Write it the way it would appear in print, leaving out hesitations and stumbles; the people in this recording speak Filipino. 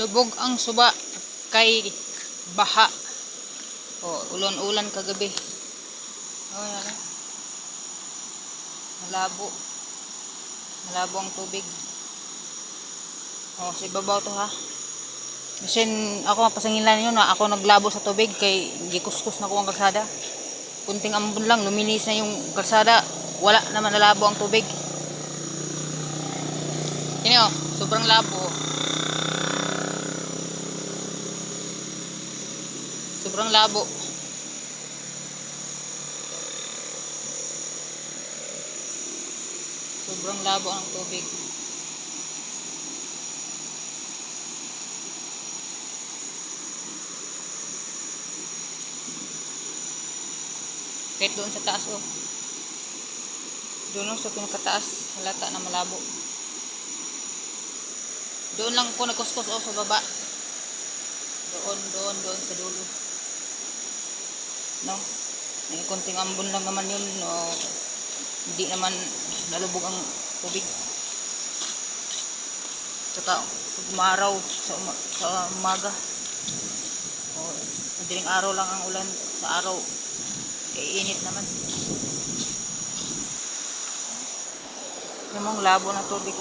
Lubog ang suba kay baha. Ulan-ulan kagabi. Yan. Malabo. Malabo ang tubig. Sa ibabaw to ha. Bisin ako mapasangilan yun na ako naglabo sa tubig kay gikuskus na ko ang kalsada. Kunting ambon lang, luminis na yung kalsada. Wala naman nalabo ang tubig. Yun o, sobrang labo. Sobrang labo. Sobrang labo ang tubig. Kahit doon sa taas doon sa pinakataas halata na malabo. Doon lang ako nagkuskus sa baba. Doon sa dulo. No? May konting ambon lang naman yun. No? Hindi naman nalubog ang tubig. Tsaka umaraw sa umaga. Madaling araw lang ang ulan. Sa araw init naman. Yung mga labo ng tubig